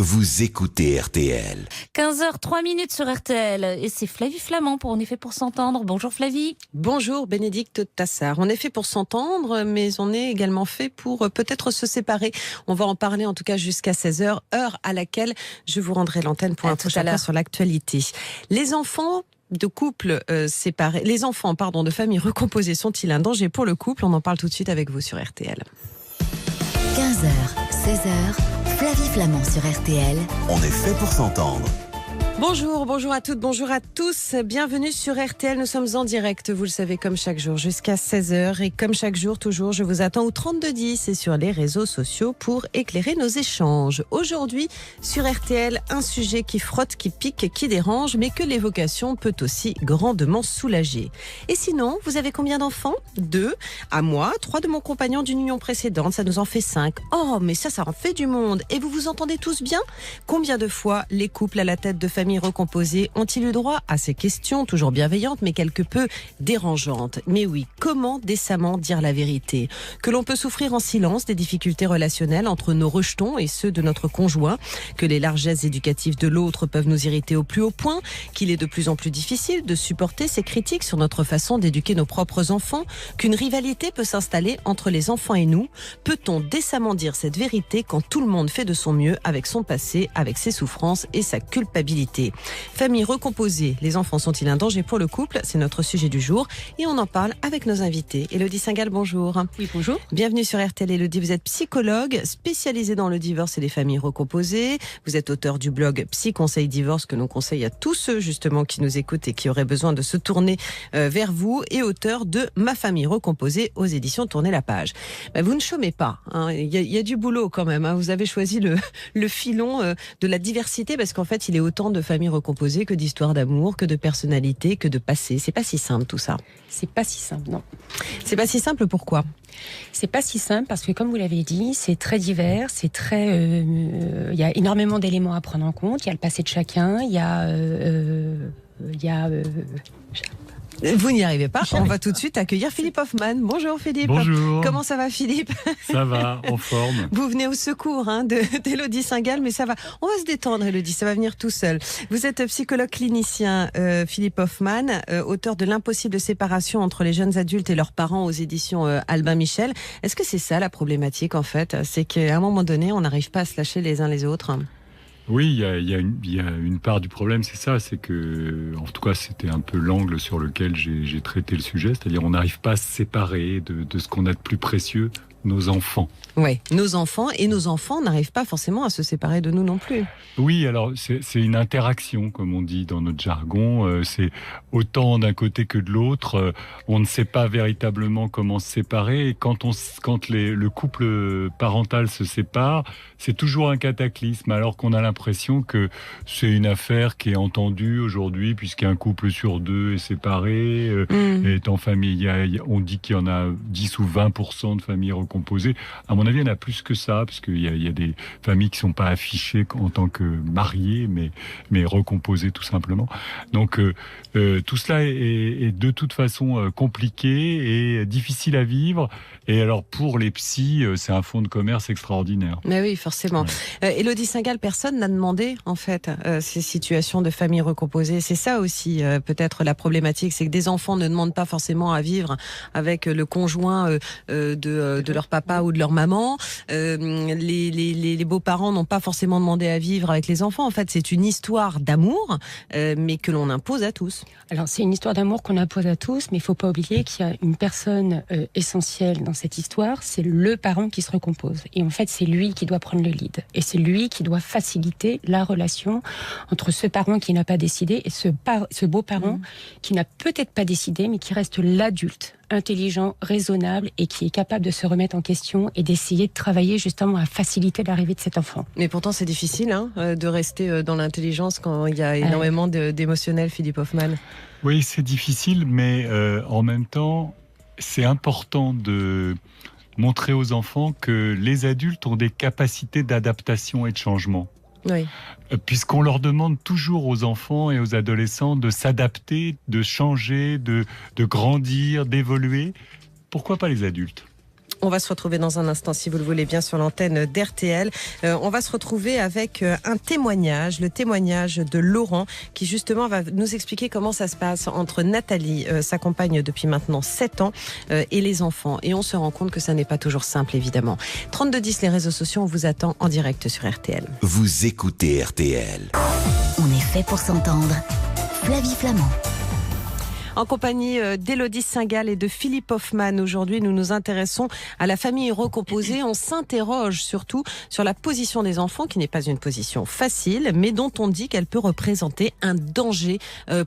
vous écoutez RTL. 15h03 sur RTL. Et c'est Flavie Flamand pour On est fait pour s'entendre. Bonjour Flavie. Bonjour Bénédicte Tassard. On est fait pour s'entendre, mais on est également fait pour peut-être se séparer. On va en parler en tout cas jusqu'à 16h, heure à laquelle je vous rendrai l'antenne pour un tout à l'heure sur l'actualité. Les enfants de couples séparés, les enfants de familles recomposées sont-ils un danger pour le couple? On en parle tout de suite avec vous sur RTL. 15h, 16h, Flavie Flamand sur RTL. On est fait pour s'entendre. Bonjour à toutes, bonjour à tous. Bienvenue sur RTL. Nous sommes en direct, vous le savez, comme chaque jour, jusqu'à 16h. Et comme chaque jour, toujours, je vous attends au 3210 et sur les réseaux sociaux pour éclairer nos échanges. Aujourd'hui, sur RTL, un sujet qui frotte, qui pique, qui dérange, mais que l'évocation peut aussi grandement soulager. Et sinon, vous avez combien d'enfants? 2 à moi, 3 de mon compagnon d'une union précédente, ça nous en fait 5. Oh, mais ça en fait du monde. Et vous vous entendez tous bien? Combien de fois les couples à la tête de famille recomposées ont-ils eu droit à ces questions, toujours bienveillantes, mais quelque peu dérangeantes? Mais oui, comment décemment dire la vérité? Que l'on peut souffrir en silence des difficultés relationnelles entre nos rejetons et ceux de notre conjoint, que les largesses éducatives de l'autre peuvent nous irriter au plus haut point, qu'il est de plus en plus difficile de supporter ces critiques sur notre façon d'éduquer nos propres enfants, qu'une rivalité peut s'installer entre les enfants et nous. Peut-on décemment dire cette vérité quand tout le monde fait de son mieux avec son passé, avec ses souffrances et sa culpabilité? Famille recomposée, les enfants sont-ils un danger pour le couple? C'est notre sujet du jour et on en parle avec nos invités. Élodie Singal, bonjour. Oui, bonjour. Bienvenue sur RTL. Élodie, vous êtes psychologue spécialisée dans le divorce et les familles recomposées. Vous êtes auteur du blog Psy Conseil Divorce que l'on conseille à tous ceux justement qui nous écoutent et qui auraient besoin de se tourner vers vous, et auteur de Ma famille recomposée aux éditions Tournez la page. Vous ne chômez pas, hein. Il y a du boulot quand même, hein. Vous avez choisi le filon de la diversité parce qu'en fait il est autant de familles recomposées que d'histoires d'amour, que de personnalités, que de passé. C'est pas si simple tout ça. C'est pas si simple, non. C'est pas si simple, pourquoi? C'est pas si simple parce que, comme vous l'avez dit, c'est très divers, c'est très... Il y a énormément d'éléments à prendre en compte. Il y a le passé de chacun, il y a... Vous n'y arrivez pas. On va tout de suite accueillir Philippe Hoffman. Bonjour Philippe. Bonjour. Comment ça va Philippe? Ça va, en forme. Vous venez au secours d'Élodie Singal, mais ça va. On va se détendre Élodie, ça va venir tout seul. Vous êtes psychologue clinicien Philippe Hoffman, auteur de L'impossible séparation entre les jeunes adultes et leurs parents aux éditions Albin Michel. Est-ce que c'est ça la problématique en fait? C'est qu'à un moment donné, on n'arrive pas à se lâcher les uns les autres? Oui, il y a une part du problème, c'est ça, c'est que, en tout cas, c'était un peu l'angle sur lequel j'ai traité le sujet, c'est-à-dire on n'arrive pas à se séparer de ce qu'on a de plus précieux, nos enfants. Oui, nos enfants n'arrivent pas forcément à se séparer de nous non plus. Oui, alors c'est une interaction, comme on dit dans notre jargon. C'est autant d'un côté que de l'autre. On ne sait pas véritablement comment se séparer. Et quand le couple parental se sépare, c'est toujours un cataclysme, alors qu'on a l'impression que c'est une affaire qui est entendue aujourd'hui, puisqu'un couple sur 2 est séparé, est en famille. On dit qu'il y en a 10 ou 20% de familles recomposées. À mon avis, il y en a plus que ça, parce qu'il y a des familles qui ne sont pas affichées en tant que mariées, mais recomposées tout simplement. Donc, tout cela est de toute façon compliqué et difficile à vivre. Et alors, pour les psys, c'est un fonds de commerce extraordinaire. Mais oui, forcément. Ouais. Élodie Singal, personne n'a demandé, en fait, ces situations de familles recomposées. C'est ça aussi, peut-être, la problématique. C'est que des enfants ne demandent pas forcément à vivre avec le conjoint de leur papa ou de leur maman. Les beaux-parents n'ont pas forcément demandé à vivre avec les enfants. En fait, c'est une histoire d'amour, mais que l'on impose à tous. Alors, c'est une histoire d'amour qu'on impose à tous, mais il ne faut pas oublier qu'il y a une personne essentielle dans cette histoire, c'est le parent qui se recompose. Et en fait, c'est lui qui doit prendre le lead. Et c'est lui qui doit faciliter la relation entre ce parent qui n'a pas décidé et ce beau-parent qui n'a peut-être pas décidé, mais qui reste l'adulte intelligent, raisonnable et qui est capable de se remettre en question et d'essayer de travailler justement à faciliter l'arrivée de cet enfant. Mais pourtant, c'est difficile de rester dans l'intelligence quand il y a énormément d'émotionnel, Philippe Hoffman. Oui, c'est difficile, mais en même temps, c'est important de montrer aux enfants que les adultes ont des capacités d'adaptation et de changement. Oui. Puisqu'on leur demande toujours aux enfants et aux adolescents de s'adapter, de changer, de grandir, d'évoluer. Pourquoi pas les adultes ? On va se retrouver dans un instant, si vous le voulez bien, sur l'antenne d'RTL. On va se retrouver avec un témoignage, le témoignage de Laurent, qui justement va nous expliquer comment ça se passe entre Nathalie, sa compagne depuis maintenant 7 ans, et les enfants. Et on se rend compte que ça n'est pas toujours simple, évidemment. 3210, les réseaux sociaux, on vous attend en direct sur RTL. Vous écoutez RTL. On est fait pour s'entendre. Flavie Flamand. En compagnie d'Élodie Saint-Gall et de Philippe Hoffmann. Aujourd'hui, nous nous intéressons à la famille recomposée. On s'interroge surtout sur la position des enfants, qui n'est pas une position facile, mais dont on dit qu'elle peut représenter un danger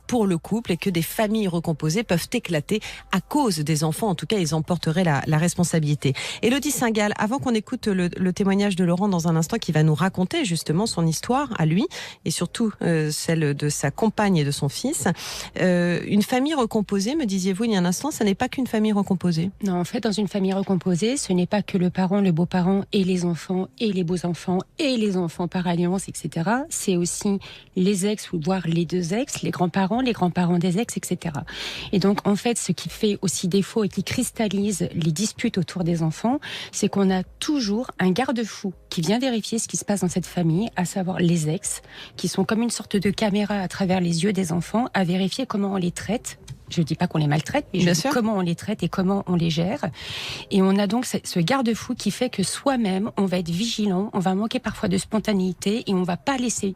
pour le couple et que des familles recomposées peuvent éclater à cause des enfants. En tout cas, ils en porteraient la responsabilité. Élodie Saint-Gall, avant qu'on écoute le témoignage de Laurent dans un instant, qui va nous raconter justement son histoire à lui et surtout celle de sa compagne et de son fils, une famille recomposée, me disiez-vous il y a un instant, ça n'est pas qu'une famille recomposée. Non, en fait, dans une famille recomposée, ce n'est pas que le parent, le beau-parent et les enfants et les beaux-enfants et les enfants par alliance, etc. C'est aussi les ex, ou voire les deux ex, les grands-parents des ex, etc. Et donc, en fait, ce qui fait aussi défaut et qui cristallise les disputes autour des enfants, c'est qu'on a toujours un garde-fou qui vient vérifier ce qui se passe dans cette famille, à savoir les ex, qui sont comme une sorte de caméra à travers les yeux des enfants, à vérifier comment on les traite. Je ne dis pas qu'on les maltraite, mais je dis comment on les traite et comment on les gère. Et on a donc ce garde-fou qui fait que soi-même, on va être vigilant, on va manquer parfois de spontanéité et on ne va pas laisser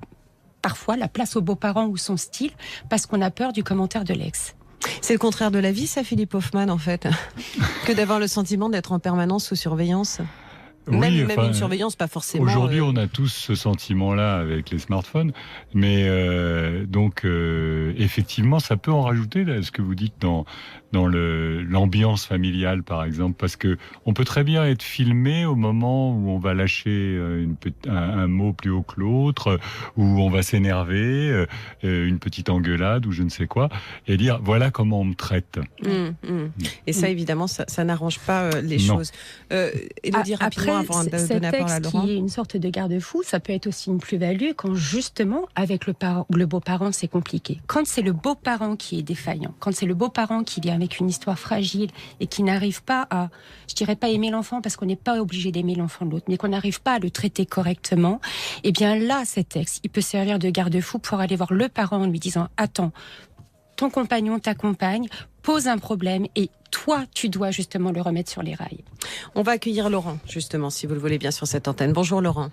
parfois la place aux beaux-parents ou son style parce qu'on a peur du commentaire de l'ex. C'est le contraire de la vie, ça, Philippe Hoffmann, en fait, que d'avoir le sentiment d'être en permanence sous surveillance. Oui, même une surveillance, pas forcément. Aujourd'hui, on a tous ce sentiment-là avec les smartphones, mais effectivement, ça peut en rajouter, là, ce que vous dites dans l'ambiance familiale, par exemple, parce que on peut très bien être filmé au moment où on va lâcher un mot plus haut que l'autre, où on va s'énerver, une petite engueulade ou je ne sais quoi, et dire voilà comment on me traite. Et ça, évidemment, ça n'arrange pas les choses. Élodie, rapidement, avant de donner la parole à Laurent. Qui est une sorte de garde-fou, ça peut être aussi une plus-value quand justement, avec le beau-parent, c'est compliqué. Quand c'est le beau-parent qui est défaillant, quand c'est le beau-parent qui vient avec une histoire fragile et qui n'arrive pas à, je dirais pas aimer l'enfant parce qu'on n'est pas obligé d'aimer l'enfant de l'autre, mais qu'on n'arrive pas à le traiter correctement, eh bien là, cet ex, il peut servir de garde-fou pour aller voir le parent en lui disant « Attends, ton compagnon, ta compagne pose un problème et toi, tu dois justement le remettre sur les rails. » On va accueillir Laurent, justement, si vous le voulez bien, sur cette antenne. Bonjour Laurent.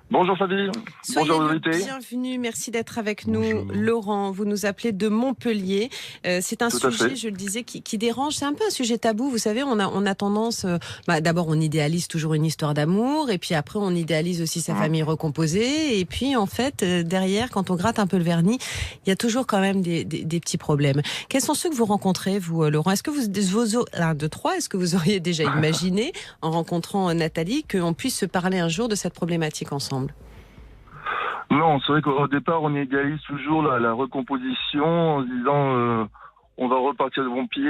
Bonjour Fabie, bonjour Soyez l'invité. Bienvenue, merci d'être avec nous. Bonjour. Laurent, vous nous appelez de Montpellier. C'est un sujet, je le disais, qui dérange. C'est un peu un sujet tabou. Vous savez, on a tendance... d'abord, on idéalise toujours une histoire d'amour. Et puis après, on idéalise aussi sa famille recomposée. Et puis, en fait, derrière, quand on gratte un peu le vernis, il y a toujours quand même des petits problèmes. Quels sont ceux que vous rencontrez, vous, Laurent? Est-ce que est-ce que vous auriez déjà imaginé, en rencontrant Nathalie, qu'on puisse se parler un jour de cette problématique ensemble? Non, c'est vrai qu'au départ, on idéalise toujours la recomposition en se disant on va repartir de bon pied,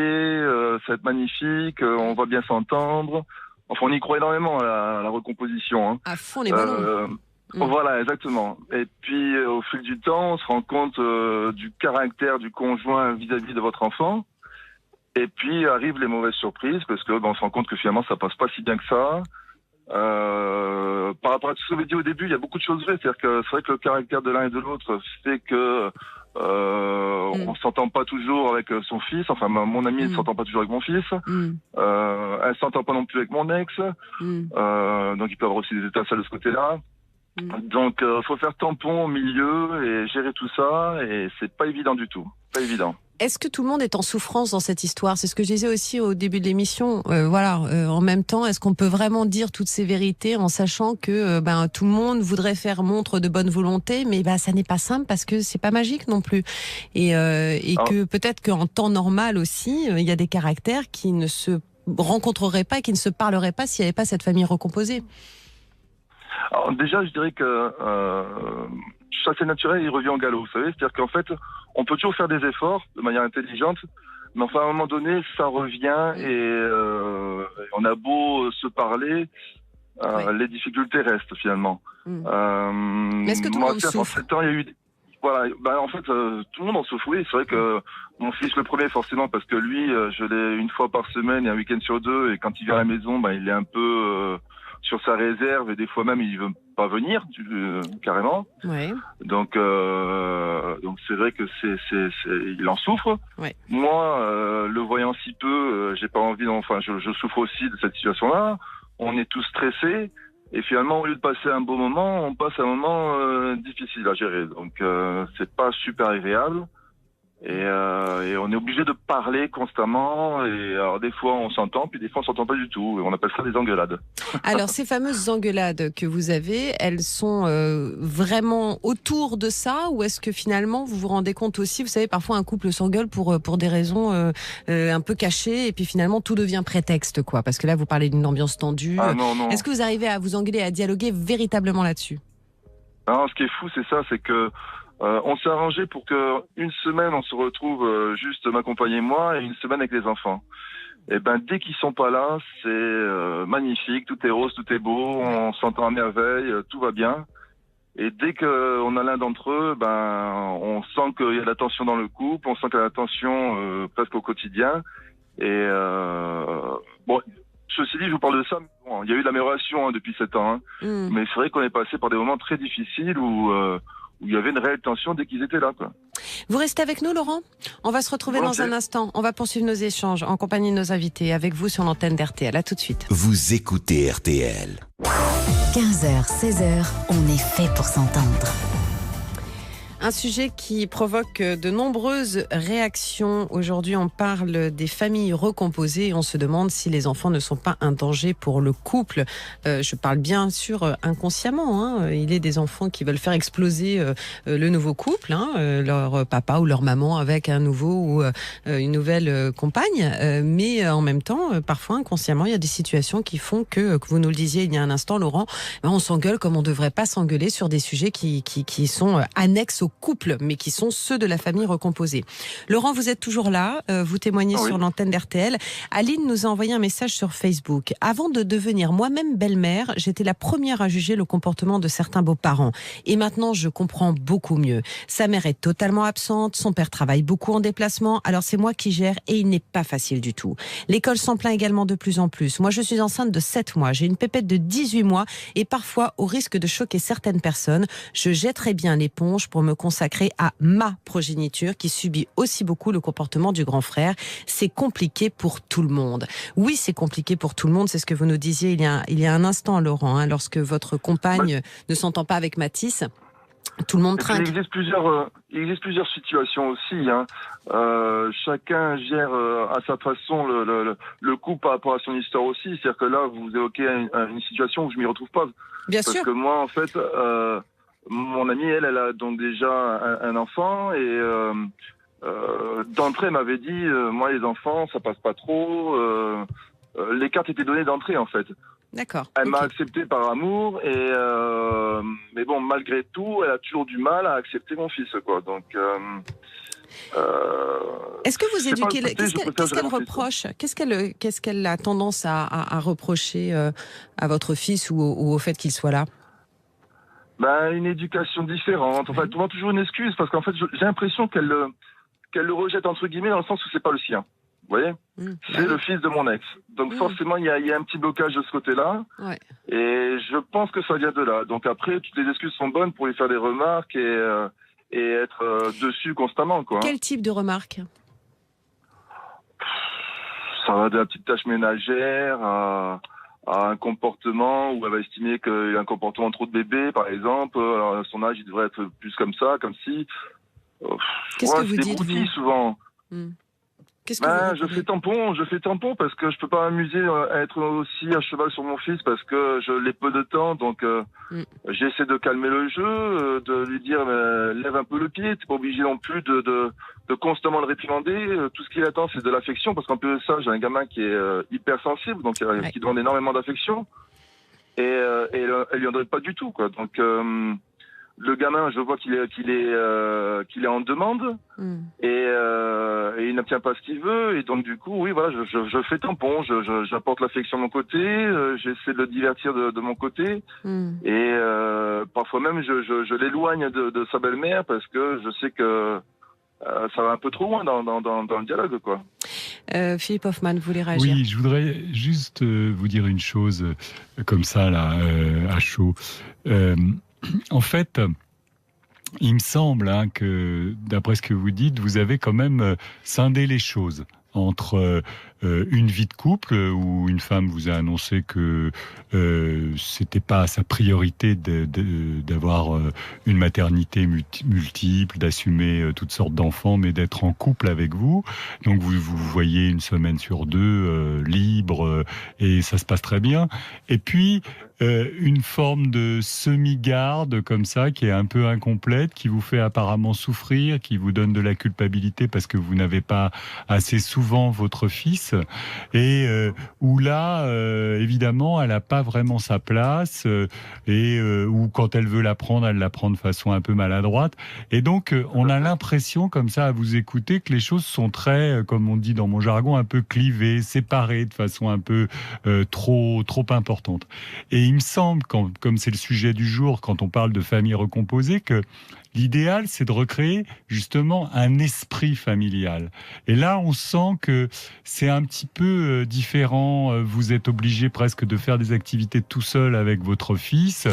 ça va être magnifique, on va bien s'entendre. Enfin, on y croit énormément à la recomposition. Hein. À fond les ballons. Voilà, exactement. Et puis, au fil du temps, on se rend compte du caractère du conjoint vis-à-vis de votre enfant. Et puis, arrivent les mauvaises surprises, parce que on se rend compte que finalement, ça passe pas si bien que ça. Par rapport à tout ce que vous avez dit au début, il y a beaucoup de choses vraies. C'est-à-dire que c'est vrai que le caractère de l'un et de l'autre fait que on s'entend pas toujours avec son fils. Enfin, mon ami ne s'entend pas toujours avec mon fils. Elle s'entend pas non plus avec mon ex. Donc il peut y avoir aussi des étincelles de ce côté-là. Donc faut faire tampon au milieu et gérer tout ça. Et c'est pas évident du tout. Pas évident. Est-ce que tout le monde est en souffrance dans cette histoire? C'est ce que je disais aussi au début de l'émission. En même temps, est-ce qu'on peut vraiment dire toutes ces vérités en sachant que tout le monde voudrait faire montre de bonne volonté, mais ça n'est pas simple parce que c'est pas magique non plus. Et que peut-être qu'en temps normal aussi, il y a des caractères qui ne se rencontreraient pas, qui ne se parleraient pas s'il n'y avait pas cette famille recomposée. Alors déjà, je dirais que chasser naturel, il revient en galop, vous savez. C'est-à-dire qu'en fait, on peut toujours faire des efforts de manière intelligente, mais enfin, à un moment donné, ça revient et on a beau se parler, les difficultés restent finalement. Mais est-ce que tout le monde souffre? En 7 ans, il y a eu... voilà, en fait, tout le monde en souffre. Oui, c'est vrai que mon fils le premier, forcément, parce que lui, je l'ai une fois par semaine et un week-end sur deux, et quand il vient à la maison, il est un peu sur sa réserve, et des fois même il veut pas venir carrément. Ouais. Donc c'est vrai que il en souffre. Ouais. Moi, le voyant si peu, j'ai pas envie. Enfin, je souffre aussi de cette situation-là. On est tous stressés. Et finalement, au lieu de passer un beau moment, on passe un moment difficile à gérer. Donc, c'est pas super agréable. Et on est obligé de parler constamment. Et alors, des fois, on s'entend, puis des fois, on s'entend pas du tout. Et on appelle ça des engueulades. Alors, ces fameuses engueulades que vous avez, elles sont vraiment autour de ça, ou est-ce que finalement, vous vous rendez compte aussi, vous savez, parfois un couple s'engueule pour des raisons un peu cachées, et puis finalement, tout devient prétexte, quoi. Parce que là, vous parlez d'une ambiance tendue. Ah, non. Est-ce que vous arrivez à vous engueuler, à dialoguer véritablement là-dessus? Non, ce qui est fou, c'est ça, c'est que on s'est arrangé pour que une semaine on se retrouve juste ma compagne et moi, et une semaine avec les enfants. Et dès qu'ils sont pas là, c'est magnifique, tout est rose, tout est beau, on s'entend à merveille, tout va bien. Et dès qu'on a l'un d'entre eux, on sent qu'il y a de la tension dans le couple, on sent qu'il y a de la tension presque au quotidien. Et ceci dit, je vous parle de ça. Bon, il y a eu de l'amélioration depuis 7 ans, mais c'est vrai qu'on est passé par des moments très difficiles où il y avait une réelle tension dès qu'ils étaient là, quoi. Vous restez avec nous, Laurent? On va se retrouver dans un instant. On va poursuivre nos échanges en compagnie de nos invités avec vous sur l'antenne d'RTL. À tout de suite. Vous écoutez RTL. 15h, 16h, on est fait pour s'entendre. Un sujet qui provoque de nombreuses réactions. Aujourd'hui, on parle des familles recomposées et on se demande si les enfants ne sont pas un danger pour le couple. Je parle bien sûr inconsciemment. Il est des enfants qui veulent faire exploser le nouveau couple, leur papa ou leur maman avec un nouveau ou une nouvelle compagne. Mais en même temps, parfois inconsciemment, il y a des situations qui font que vous nous le disiez il y a un instant, Laurent, on s'engueule comme on ne devrait pas s'engueuler sur des sujets qui sont annexes au couple, mais qui sont ceux de la famille recomposée. Laurent, vous êtes toujours là, vous témoignez sur l'antenne d'RTL. Aline nous a envoyé un message sur Facebook. Avant de devenir moi-même belle-mère, j'étais la première à juger le comportement de certains beaux-parents. Et maintenant, je comprends beaucoup mieux. Sa mère est totalement absente, son père travaille beaucoup en déplacement, alors c'est moi qui gère et il n'est pas facile du tout. L'école s'en plaint également de plus en plus. Moi, je suis enceinte de 7 mois, j'ai une pépette de 18 mois et parfois, au risque de choquer certaines personnes, je jetterai bien l'éponge pour me consacré à ma progéniture qui subit aussi beaucoup le comportement du grand frère. C'est compliqué pour tout le monde. Oui, c'est compliqué pour tout le monde. C'est ce que vous nous disiez il y a un instant, Laurent, lorsque votre compagne ne s'entend pas avec Mathis. Tout le monde trinque. Il existe plusieurs situations aussi. Chacun gère à sa façon le couple par rapport à son histoire aussi. C'est-à-dire que là, vous évoquez une situation où je m'y retrouve pas. Bien sûr. Parce que moi, en fait, mon amie, elle a donc déjà un enfant et d'entrée, elle m'avait dit, moi, les enfants, ça passe pas trop. Les cartes étaient données d'entrée, en fait. D'accord. Elle m'a accepté par amour et mais bon, malgré tout, elle a toujours du mal à accepter mon fils, quoi. Donc est-ce que vous éduquez qu'est-ce qu'elle reproche? Qu'est-ce qu'elle a tendance à reprocher à votre fils ou au fait qu'il soit là? Une éducation différente. Enfin, elle trouve toujours une excuse parce qu'en fait, j'ai l'impression qu'elle le rejette entre guillemets dans le sens où c'est pas le sien. Vous voyez, c'est le fils de mon ex. Donc forcément, il y a un petit blocage de ce côté-là. Ouais. Et je pense que ça vient de là. Donc après, toutes les excuses sont bonnes pour lui faire des remarques et être dessus constamment, quoi. Quel type de remarques? Ça va de la petite tâche ménagère à un comportement où elle va estimer qu'il y a un comportement trop de bébé, par exemple. Alors, à son âge, il devrait être plus comme ça, comme si. Qu'est-ce que vous dites, vous souvent. Qu'est-ce que je fais tampon parce que je peux pas m'amuser à être aussi à cheval sur mon fils parce que je l'ai peu de temps, donc j'essaie de calmer le jeu, de lui dire lève un peu le pied, t'es pas obligé non plus de constamment le réprimander. Tout ce qu'il attend, c'est de l'affection parce qu'en plus de ça, j'ai un gamin qui est hypersensible, donc qui demande énormément d'affection et elle lui en donne pas du tout, quoi. Donc le gamin, je vois qu'il est en demande et il n'obtient pas ce qu'il veut. Et donc du coup, oui, voilà, je fais tampon, j'apporte l'affection de mon côté, j'essaie de le divertir de mon côté, et parfois même je l'éloigne de sa belle-mère parce que je sais que ça va un peu trop loin dans le dialogue, quoi. Philippe Hoffmann, vous voulez réagir? Oui, je voudrais juste vous dire une chose comme ça, là, à chaud. En fait, il me semble que, d'après ce que vous dites, vous avez quand même scindé les choses entre une vie de couple où une femme vous a annoncé que c'était pas sa priorité d'avoir une maternité multiple, d'assumer toutes sortes d'enfants, mais d'être en couple avec vous. Donc vous voyez une semaine sur deux libre et ça se passe très bien. Et puis une forme de semi-garde comme ça qui est un peu incomplète, qui vous fait apparemment souffrir, qui vous donne de la culpabilité parce que vous n'avez pas assez souvent votre fils, et où là évidemment elle n'a pas vraiment sa place, et où quand elle veut la prendre, elle la prend de façon un peu maladroite, et donc on a l'impression comme ça à vous écouter que les choses sont très, comme on dit dans mon jargon, un peu clivées, séparées de façon un peu trop importante. Et il me semble, comme c'est le sujet du jour, quand on parle de famille recomposée, que l'idéal, c'est de recréer justement un esprit familial. Et là, on sent que c'est un petit peu différent. Vous êtes obligé presque de faire des activités tout seul avec votre fils,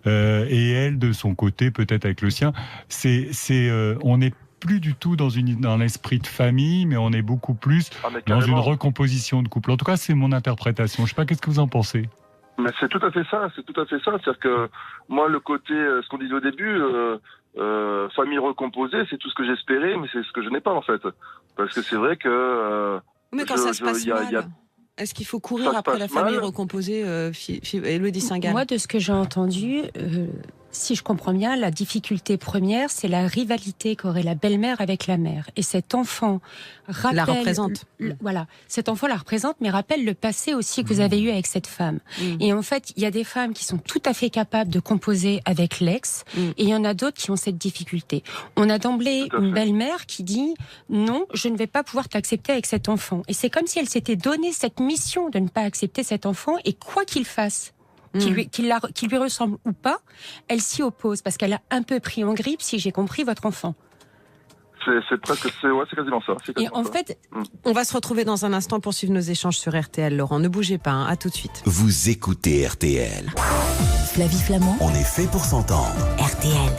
et elle, de son côté, peut-être avec le sien. On n'est plus du tout dans l'esprit de famille, mais on est beaucoup plus dans une recomposition de couple. En tout cas, c'est mon interprétation. Je ne sais pas, qu'est-ce que vous en pensez ? Mais c'est tout à fait ça. C'est-à-dire que moi, le côté, ce qu'on disait au début, famille recomposée, c'est tout ce que j'espérais, mais c'est ce que je n'ai pas en fait. Parce que c'est vrai que... mais quand ça se passe mal, est-ce qu'il faut courir après la famille recomposée, Élodie Singal? Moi, de ce que j'ai entendu, si je comprends bien, la difficulté première, c'est la rivalité qu'aurait la belle-mère avec la mère. Et cet enfant rappelle... La représente. Voilà. Cet enfant la représente, mais rappelle le passé aussi que vous avez eu avec cette femme. Et en fait, il y a des femmes qui sont tout à fait capables de composer avec l'ex, et il y en a d'autres qui ont cette difficulté. On a d'emblée une belle-mère qui dit « Non, je ne vais pas pouvoir t'accepter avec cet enfant ». Et c'est comme si elle s'était donné cette mission de ne pas accepter cet enfant, et quoi qu'il fasse, qu'il lui ressemble ou pas, elle s'y oppose parce qu'elle a un peu pris en grippe, si j'ai compris, votre enfant. C'est quasiment ça. Et en fait, on va se retrouver dans un instant pour suivre nos échanges sur RTL. Laurent, ne bougez pas, à tout de suite. Vous écoutez RTL. Flavie Flamand. On est fait pour s'entendre. RTL.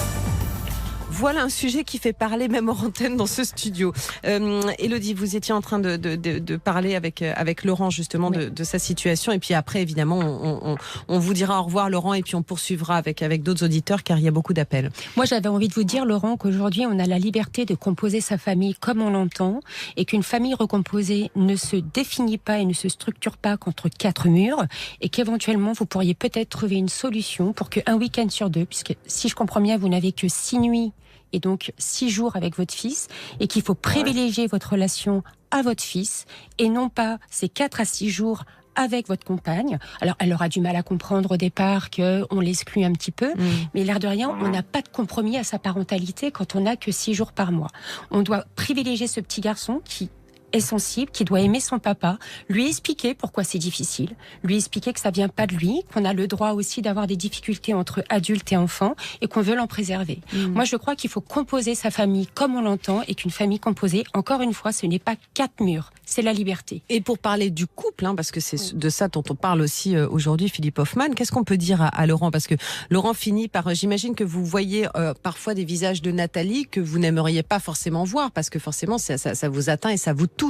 Voilà un sujet qui fait parler même hors antenne dans ce studio. Élodie, vous étiez en train de parler avec Laurent justement de sa situation, et puis après évidemment on vous dira au revoir Laurent, et puis on poursuivra avec d'autres auditeurs car il y a beaucoup d'appels. Moi j'avais envie de vous dire Laurent qu'aujourd'hui on a la liberté de composer sa famille comme on l'entend, et qu'une famille recomposée ne se définit pas et ne se structure pas contre 4 murs, et qu'éventuellement vous pourriez peut-être trouver une solution pour qu'un week-end sur 2, puisque si je comprends bien vous n'avez que 6 nuits et donc 6 jours avec votre fils, et qu'il faut privilégier votre relation à votre fils et non pas ces 4 à 6 jours avec votre compagne. Alors, elle aura du mal à comprendre au départ qu'on l'exclut un petit peu, mais l'air de rien, on n'a pas de compromis à sa parentalité quand on n'a que 6 jours par mois. On doit privilégier ce petit garçon qui est sensible, qui doit aimer son papa, lui expliquer pourquoi c'est difficile, lui expliquer que ça vient pas de lui, qu'on a le droit aussi d'avoir des difficultés entre adultes et enfants, et qu'on veut l'en préserver. Moi, je crois qu'il faut composer sa famille comme on l'entend, et qu'une famille composée, encore une fois, ce n'est pas 4 murs, c'est la liberté. Et pour parler du couple, parce que c'est de ça dont on parle aussi aujourd'hui, Philippe Hoffmann, qu'est-ce qu'on peut dire à Laurent? Parce que Laurent finit par... J'imagine que vous voyez parfois des visages de Nathalie que vous n'aimeriez pas forcément voir, parce que forcément, ça vous atteint et ça vous touche.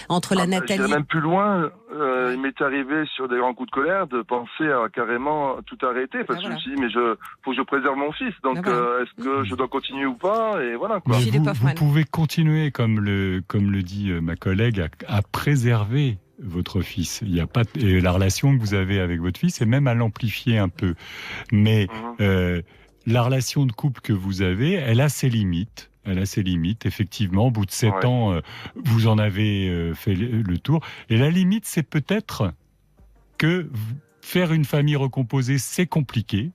Entre la Nathalie... J'irais même plus loin, il m'est arrivé sur des grands coups de colère de penser à carrément tout arrêter, parce que je me suis dit, mais faut que je préserve mon fils, donc est-ce que je dois continuer ou pas, et voilà quoi. Vous pouvez continuer, comme le dit ma collègue, à préserver votre fils. Il y a pas et la relation que vous avez avec votre fils, et même à l'amplifier un peu. Mais la relation de couple que vous avez, elle a ses limites. Effectivement. Au bout de 7 ans, vous en avez fait le tour. Et la limite, c'est peut-être que faire une famille recomposée, c'est compliqué.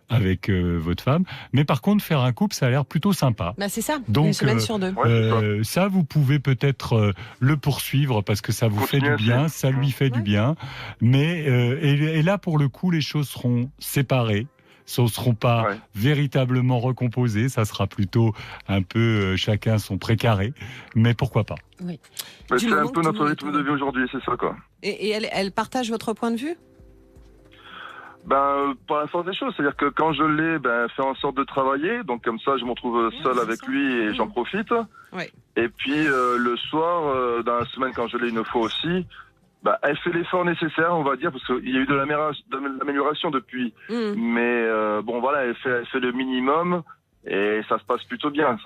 avec votre femme. Mais par contre, faire un couple, ça a l'air plutôt sympa. Bah c'est ça, donc, une semaine sur 2. Ça, vous pouvez peut-être le poursuivre parce que ça vous fait du bien, ça lui fait du bien. Mais et là, pour le coup, les choses seront séparées. Ce ne seront pas véritablement recomposés, ça sera plutôt un peu chacun son précaré, mais pourquoi pas. Oui. C'est un peu notre rythme de vie aujourd'hui, c'est ça quoi. Et elle partage votre point de vue ? Par la force des choses, c'est-à-dire que quand je l'ai, fait en sorte de travailler, donc comme ça je me retrouve seul avec lui et j'en profite. Ouais. Et puis le soir, dans la semaine quand je l'ai une fois aussi, elle fait l'effort nécessaire, on va dire, parce qu'il y a eu de l'amélioration depuis. Mais elle fait le minimum et ça se passe plutôt bien.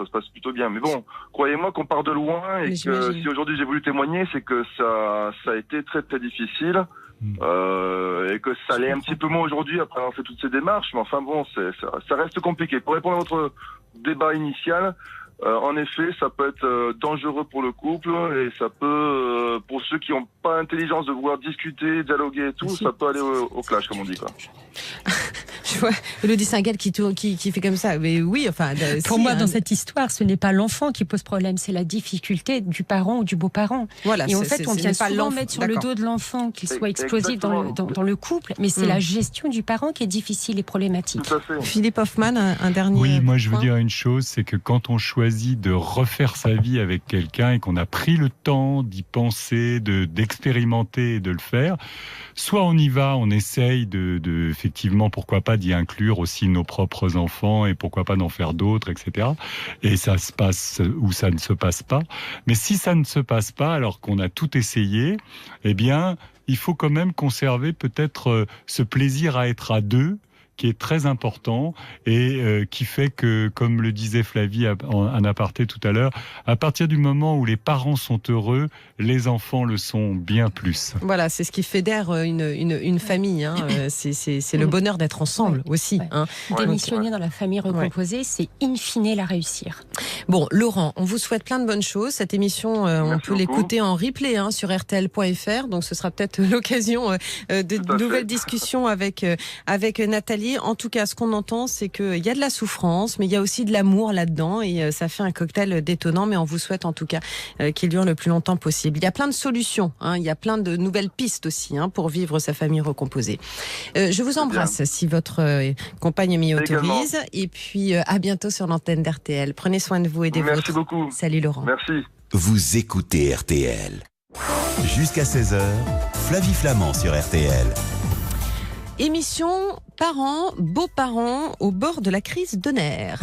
Mais bon, croyez-moi qu'on part de loin et que si aujourd'hui j'ai voulu témoigner, c'est que ça a été très très difficile. Et que ça l'est un petit peu moins aujourd'hui après avoir fait toutes ces démarches, mais enfin bon, ça reste compliqué. Pour répondre à votre débat initial, en effet, ça peut être dangereux pour le couple et ça peut, pour ceux qui n'ont pas l'intelligence de vouloir discuter, dialoguer et tout, ça peut aller au clash, comme on dit, quoi. Je vois Elodie Singal qui fait comme ça. Mais oui, enfin. Pour moi, dans cette histoire, ce n'est pas l'enfant qui pose problème, c'est la difficulté du parent ou du beau-parent. Voilà, et en fait, on vient souvent mettre sur le dos de l'enfant qu'il soit explosif dans le couple, mais c'est la gestion du parent qui est difficile et problématique. Tout à fait. Philippe Hoffmann, un dernier. Oui, moi je veux dire une chose, c'est que quand on choisit de refaire sa vie avec quelqu'un et qu'on a pris le temps d'y penser, d'expérimenter et de le faire, soit on y va, on essaye de effectivement, pourquoi pas, d'y inclure aussi nos propres enfants et pourquoi pas d'en faire d'autres, etc. Et ça se passe ou ça ne se passe pas. Mais si ça ne se passe pas, alors qu'on a tout essayé, eh bien, il faut quand même conserver peut-être ce plaisir à être à deux, qui est très important et qui fait que, comme le disait Flavie en aparté tout à l'heure, à partir du moment où les parents sont heureux, les enfants le sont bien plus. Voilà, c'est ce qui fédère une famille. Hein. C'est le bonheur d'être ensemble aussi. Hein. Démissionner dans la famille recomposée, c'est in fine la réussir. Bon, Laurent, on vous souhaite plein de bonnes choses. Cette émission, on peut l'écouter en replay sur rtl.fr. Donc, ce sera peut-être l'occasion de nouvelles discussions avec Nathalie. En tout cas, ce qu'on entend, c'est qu'il y a de la souffrance, mais il y a aussi de l'amour là-dedans et ça fait un cocktail détonnant, mais on vous souhaite en tout cas qu'il dure le plus longtemps possible. Il y a plein de solutions, il y a plein de nouvelles pistes aussi pour vivre sa famille recomposée. Je vous embrasse si votre compagne m'y autorise et puis à bientôt sur l'antenne d'RTL. Prenez soin de vous et des vôtres. Merci beaucoup. Salut Laurent. Merci. Vous écoutez RTL. Jusqu'à 16h, Flavie Flamand sur RTL. Émission parents, beaux-parents au bord de la crise de nerfs.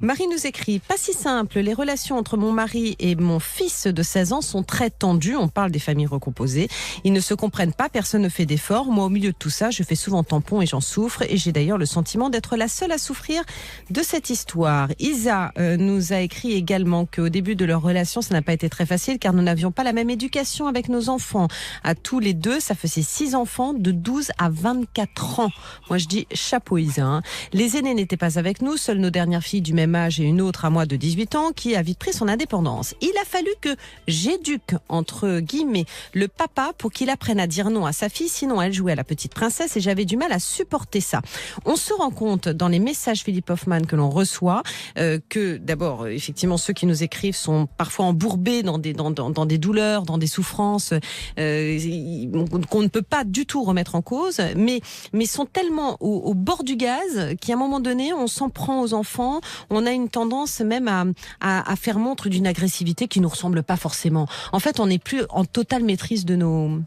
Marie nous écrit, pas si simple, les relations entre mon mari et mon fils de 16 ans sont très tendues, on parle des familles recomposées, ils ne se comprennent pas, personne ne fait d'efforts, moi au milieu de tout ça, je fais souvent tampon et j'en souffre et j'ai d'ailleurs le sentiment d'être la seule à souffrir de cette histoire. Isa nous a écrit également qu'au début de leur relation, ça n'a pas été très facile car nous n'avions pas la même éducation avec nos enfants. À tous les deux, ça faisait 6 enfants de 12 à 24 ans. Moi je dis chapeau Isa. Les aînés n'étaient pas avec nous, seules nos dernières filles du même âge et une autre à moi de 18 ans qui a vite pris son indépendance. Il a fallu que j'éduque, entre guillemets, le papa pour qu'il apprenne à dire non à sa fille, sinon elle jouait à la petite princesse et j'avais du mal à supporter ça. On se rend compte dans les messages Philippe Hoffmann que l'on reçoit que d'abord, effectivement, ceux qui nous écrivent sont parfois embourbés dans des douleurs, dans des souffrances qu'on ne peut pas du tout remettre en cause, mais sont tellement au bord du gaz qu'à un moment donné, on s'en prend aux enfants. On a une tendance même à faire montre d'une agressivité qui ne nous ressemble pas forcément. En fait, on n'est plus en totale maîtrise de nos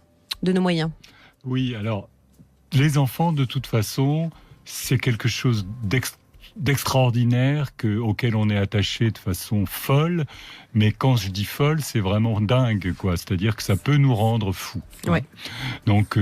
moyens. Oui, alors, les enfants, de toute façon, c'est quelque chose d'extraordinaire auquel on est attaché de façon folle, mais quand je dis folle, c'est vraiment dingue, quoi. C'est-à-dire que ça peut nous rendre fous. Ouais. Donc,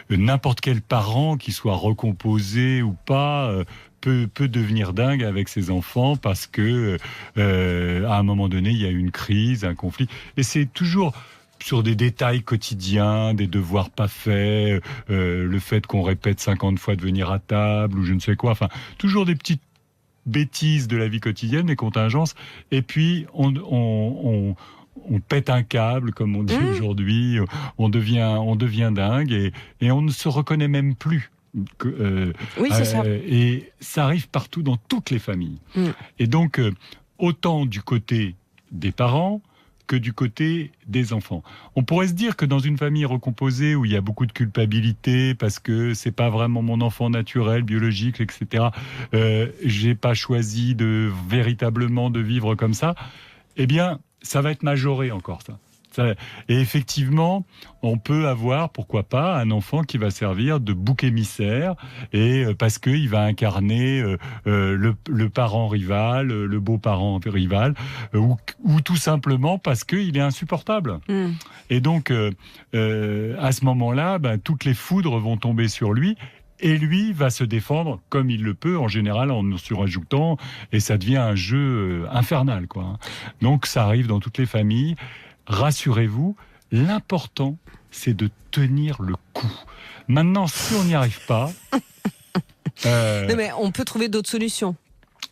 n'importe quel parent, qui soit recomposé ou pas, peut devenir dingue avec ses enfants parce que à un moment donné, il y a une crise, un conflit, et c'est toujours sur des détails quotidiens, des devoirs pas faits, le fait qu'on répète 50 fois de venir à table ou je ne sais quoi, enfin, toujours des petites bêtises de la vie quotidienne, des contingences, et puis on pète un câble, comme on dit aujourd'hui, on devient dingue et on ne se reconnaît même plus. Oui, c'est ça. Et ça arrive partout dans toutes les familles. Et donc, autant du côté des parents que du côté des enfants. On pourrait se dire que dans une famille recomposée où il y a beaucoup de culpabilité parce que c'est pas vraiment mon enfant naturel, biologique, etc. J'ai pas choisi véritablement de vivre comme ça. Eh bien, ça va être majoré encore ça. Et effectivement, on peut avoir, pourquoi pas, un enfant qui va servir de bouc émissaire, et parce qu'il va incarner le parent rival, le beau-parent rival, ou tout simplement parce qu'il est insupportable. Et donc, à ce moment-là, toutes les foudres vont tomber sur lui. Et lui va se défendre comme il le peut, en général en surajoutant, et ça devient un jeu infernal, quoi. Donc ça arrive dans toutes les familles. Rassurez-vous, l'important, c'est de tenir le coup. Maintenant, si on n'y arrive pas... Non, mais on peut trouver d'autres solutions.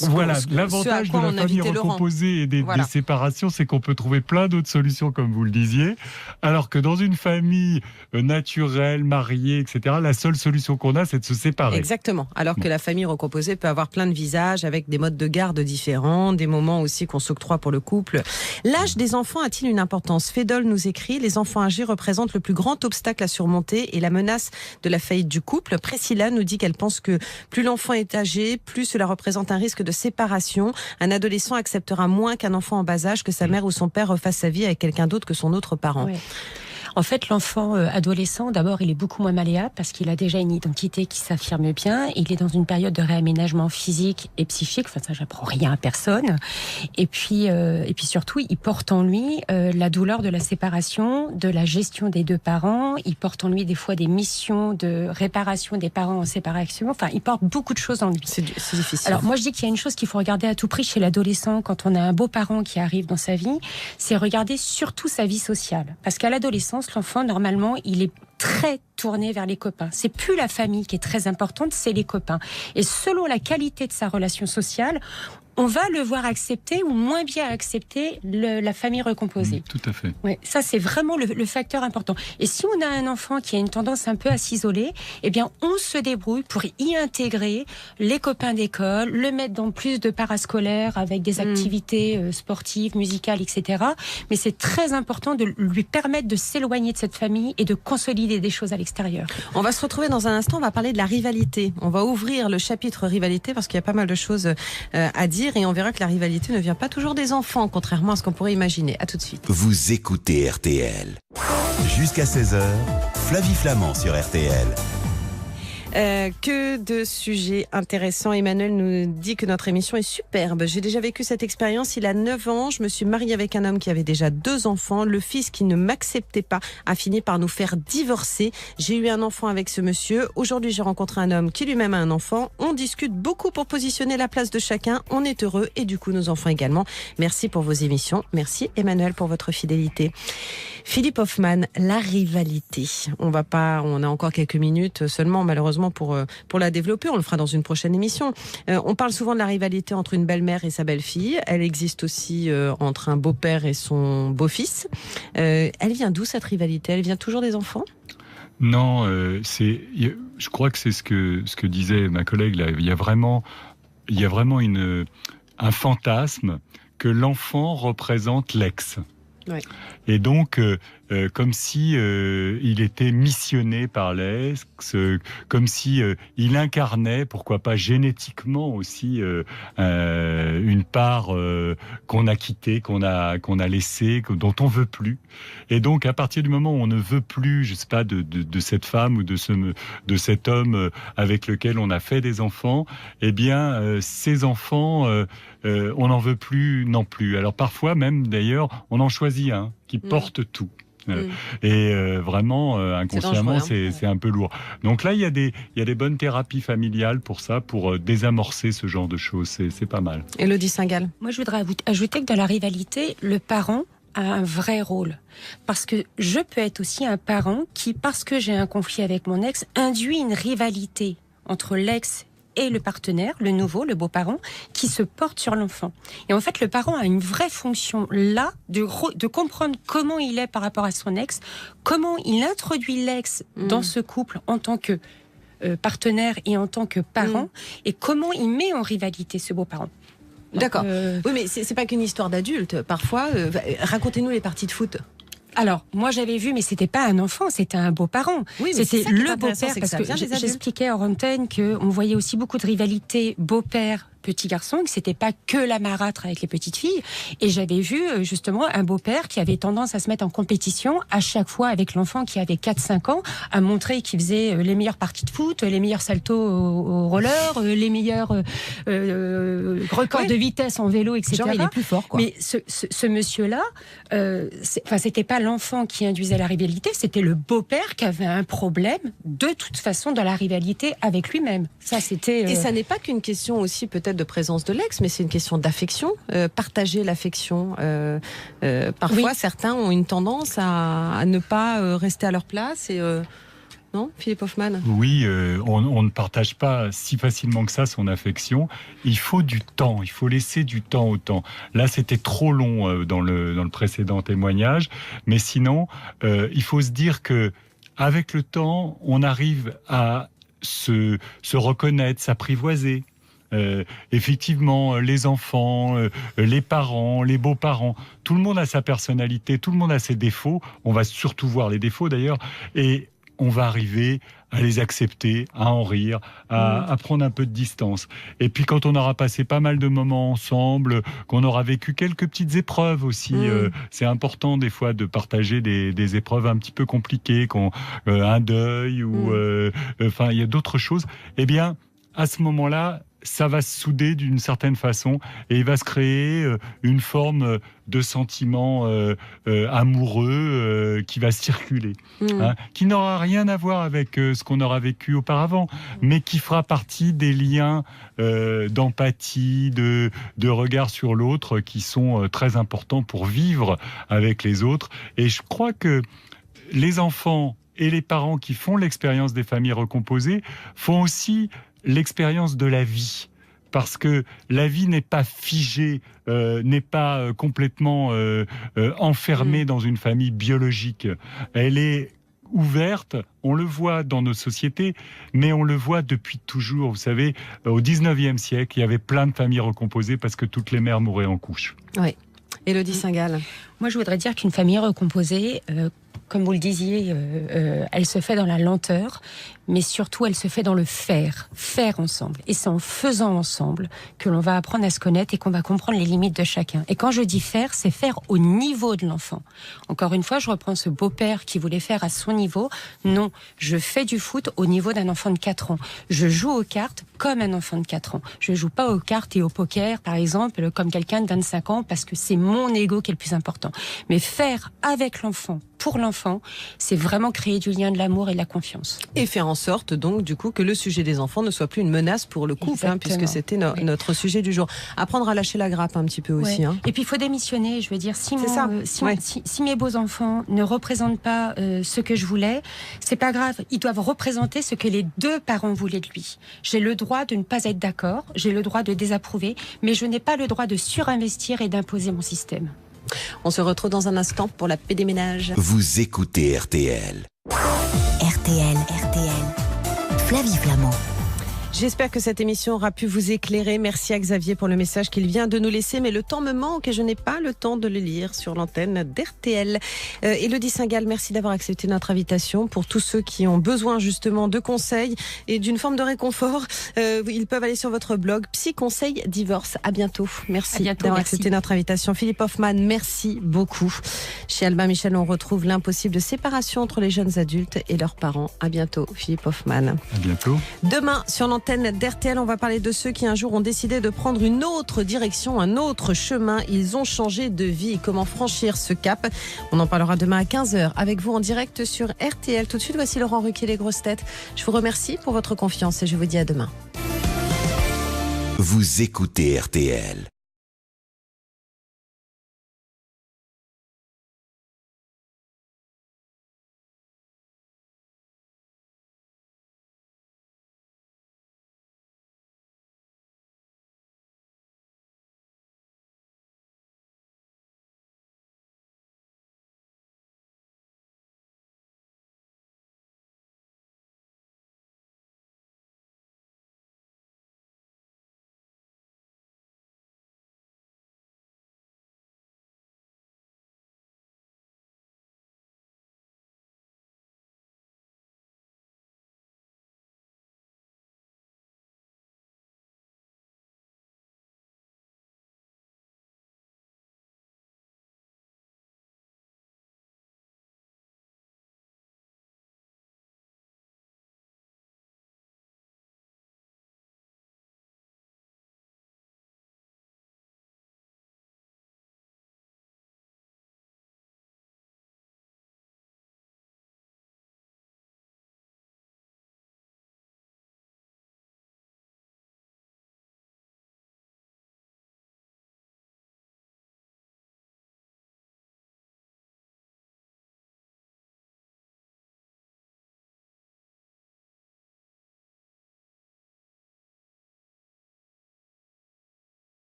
Voilà, l'avantage de la famille recomposée et des séparations, c'est qu'on peut trouver plein d'autres solutions, comme vous le disiez, alors que dans une famille naturelle, mariée, etc., la seule solution qu'on a, c'est de se séparer. Exactement, alors que la famille recomposée peut avoir plein de visages, avec des modes de garde différents, des moments aussi qu'on s'octroie pour le couple. L'âge des enfants a-t-il une importance ? Fédol nous écrit, les enfants âgés représentent le plus grand obstacle à surmonter et la menace de la faillite du couple. Priscilla nous dit qu'elle pense que plus l'enfant est âgé, plus cela représente un risque de séparation. Un adolescent acceptera moins qu'un enfant en bas âge que sa mère ou son père refasse sa vie avec quelqu'un d'autre que son autre parent. Ouais. En fait, l'enfant adolescent, d'abord, il est beaucoup moins malléable parce qu'il a déjà une identité qui s'affirme bien. Il est dans une période de réaménagement physique et psychique. Enfin, ça, j'apprends rien à personne. Et puis surtout, il porte en lui la douleur de la séparation, de la gestion des deux parents. Il porte en lui des fois des missions de réparation des parents en séparation. Enfin, il porte beaucoup de choses en lui. C'est difficile. Alors, moi, je dis qu'il y a une chose qu'il faut regarder à tout prix chez l'adolescent quand on a un beau parent qui arrive dans sa vie, c'est regarder surtout sa vie sociale. Parce qu'à l'adolescence, l'enfant, normalement, il est très tourné vers les copains. C'est plus la famille qui est très importante, c'est les copains. Et selon la qualité de sa relation sociale, on va le voir accepter ou moins bien accepter la famille recomposée. Tout à fait. Ouais, ça, c'est vraiment le facteur important. Et si on a un enfant qui a une tendance un peu à s'isoler, eh bien, on se débrouille pour y intégrer les copains d'école, le mettre dans plus de parascolaires avec des activités sportives, musicales, etc. Mais c'est très important de lui permettre de s'éloigner de cette famille et de consolider des choses à l'extérieur. On va se retrouver dans un instant, on va parler de la rivalité. On va ouvrir le chapitre rivalité parce qu'il y a pas mal de choses à dire. Et on verra que la rivalité ne vient pas toujours des enfants, contrairement à ce qu'on pourrait imaginer. À tout de suite. Vous écoutez RTL. Jusqu'à 16h, Flavie Flamand sur RTL. Que de sujets intéressants. Emmanuel nous dit que notre émission est superbe. J'ai déjà vécu cette expérience. Il a 9 ans. Je me suis mariée avec un homme qui avait déjà 2 enfants. Le fils qui ne m'acceptait pas a fini par nous faire divorcer. J'ai eu un enfant avec ce monsieur. Aujourd'hui, j'ai rencontré un homme qui lui-même a un enfant. On discute beaucoup pour positionner la place de chacun. On est heureux et du coup, nos enfants également. Merci pour vos émissions. Merci Emmanuel pour votre fidélité. Philippe Hoffmann, la rivalité. On a encore quelques minutes seulement, malheureusement, pour la développer. On le fera dans une prochaine émission. On parle souvent de la rivalité entre une belle-mère et sa belle-fille. Elle existe aussi entre un beau-père et son beau-fils. Elle vient d'où cette rivalité ? Elle vient toujours des enfants ? Non, je crois que c'est ce que disait ma collègue là. Il y a vraiment un fantasme que l'enfant représente l'ex. Ouais. Et donc, comme si il était missionné par l'ex, comme si il incarnait, pourquoi pas génétiquement aussi, une part qu'on a quittée, qu'on a laissée, dont on veut plus. Et donc, à partir du moment où on ne veut plus, je sais pas, de cette femme ou de cet homme avec lequel on a fait des enfants, eh bien, ces enfants, on n'en veut plus non plus. Alors parfois même, d'ailleurs, on en choisit un qui porte tout. Et vraiment, inconsciemment, c'est un peu lourd. Donc là, il y a des bonnes thérapies familiales pour ça, pour désamorcer ce genre de choses. C'est pas mal. Élodie Singal. Moi, je voudrais ajouter que dans la rivalité, le parent a un vrai rôle. Parce que je peux être aussi un parent qui, parce que j'ai un conflit avec mon ex, induit une rivalité entre l'ex et le partenaire, le nouveau, le beau-parent, qui se porte sur l'enfant. Et en fait, le parent a une vraie fonction là, de comprendre comment il est par rapport à son ex, comment il introduit l'ex dans ce couple en tant que partenaire et en tant que parent, et comment il met en rivalité ce beau-parent. D'accord. Oui, mais c'est pas qu'une histoire d'adulte. Parfois, racontez-nous les parties de foot. Alors, moi j'avais vu, mais c'était pas un enfant, c'était un beau-parent. Oui, c'était le beau-père, parce que j'expliquais hors antenne qu'on voyait aussi beaucoup de rivalité beau-père, petit garçon, que c'était pas que la marâtre avec les petites filles. Et j'avais vu justement un beau-père qui avait tendance à se mettre en compétition à chaque fois avec l'enfant qui avait 4-5 ans, à montrer qu'il faisait les meilleures parties de foot, les meilleurs saltos au roller, les meilleurs records de vitesse en vélo, etc. Genre, il est plus fort, quoi. Mais ce monsieur-là, c'était pas l'enfant qui induisait la rivalité, c'était le beau-père qui avait un problème de toute façon dans la rivalité avec lui-même. Ça, c'était. Et ça n'est pas qu'une question aussi peut-être de présence de l'ex, mais c'est une question d'affection, partager l'affection. Parfois, certains ont une tendance à ne pas rester à leur place. Et, non, Philippe Hoffmann ? Oui, on ne partage pas si facilement que ça son affection. Il faut du temps, il faut laisser du temps au temps. Là, c'était trop long dans le précédent témoignage, mais sinon, il faut se dire que avec le temps, on arrive à se reconnaître, s'apprivoiser. Effectivement, les enfants, les parents, les beaux-parents, tout le monde a sa personnalité, tout le monde a ses défauts. On va surtout voir les défauts d'ailleurs, et on va arriver à les accepter, à en rire, à prendre un peu de distance. Et puis quand on aura passé pas mal de moments ensemble, qu'on aura vécu quelques petites épreuves aussi, c'est important des fois de partager des épreuves un petit peu compliquées, un deuil ou il y a d'autres choses. Eh bien, à ce moment-là, ça va se souder d'une certaine façon et il va se créer une forme de sentiment amoureux qui va circuler, qui n'aura rien à voir avec ce qu'on aura vécu auparavant, mais qui fera partie des liens d'empathie, de regard sur l'autre qui sont très importants pour vivre avec les autres. Et je crois que les enfants et les parents qui font l'expérience des familles recomposées font aussi l'expérience de la vie, parce que la vie n'est pas figée, n'est pas complètement enfermée dans une famille biologique. Elle est ouverte, on le voit dans nos sociétés, mais on le voit depuis toujours. Vous savez, au 19e siècle, il y avait plein de familles recomposées parce que toutes les mères mouraient en couche. Oui. Élodie Singal. Moi, je voudrais dire qu'une famille recomposée, comme vous le disiez, elle se fait dans la lenteur, mais surtout elle se fait dans le faire ensemble. Et c'est en faisant ensemble que l'on va apprendre à se connaître et qu'on va comprendre les limites de chacun. Et quand je dis faire, c'est faire au niveau de l'enfant. Encore une fois, je reprends ce beau-père qui voulait faire à son niveau. Non, je fais du foot au niveau d'un enfant de 4 ans. Je joue aux cartes comme un enfant de 4 ans. Je ne joue pas aux cartes et au poker, par exemple, comme quelqu'un de 25 ans, parce que c'est mon ego qui est le plus important. Mais faire avec l'enfant, pour l'enfant, c'est vraiment créer du lien, de l'amour et de la confiance. Et faire en sorte, donc, du coup, que le sujet des enfants ne soit plus une menace pour le couple, puisque c'était notre sujet du jour. Apprendre à lâcher la grappe un petit peu aussi. Et puis, il faut démissionner. Je veux dire, si mes beaux-enfants ne représentent pas ce que je voulais, c'est pas grave. Ils doivent représenter ce que les 2 parents voulaient de lui. J'ai le droit de ne pas être d'accord, j'ai le droit de désapprouver, mais je n'ai pas le droit de surinvestir et d'imposer mon système. On se retrouve dans un instant pour la paix des ménages. Vous écoutez RTL. RTL, Flavie Flamand. J'espère que cette émission aura pu vous éclairer. Merci à Xavier pour le message qu'il vient de nous laisser. Mais le temps me manque et je n'ai pas le temps de le lire sur l'antenne d'RTL. Élodie Singal, merci d'avoir accepté notre invitation. Pour tous ceux qui ont besoin justement de conseils et d'une forme de réconfort, ils peuvent aller sur votre blog Psy Conseil Divorce. À bientôt. Merci d'avoir accepté notre invitation. Philippe Hoffmann, merci beaucoup. Chez Albin Michel, on retrouve l'impossible séparation entre les jeunes adultes et leurs parents. À bientôt, Philippe Hoffmann. À bientôt. Demain, sur l'antenne d'RTL, on va parler de ceux qui un jour ont décidé de prendre une autre direction, un autre chemin. Ils ont changé de vie. Comment franchir ce cap? On en parlera demain à 15h avec vous en direct sur RTL. Tout de suite, voici Laurent Ruquier, les grosses têtes. Je vous remercie pour votre confiance et je vous dis à demain. Vous écoutez RTL.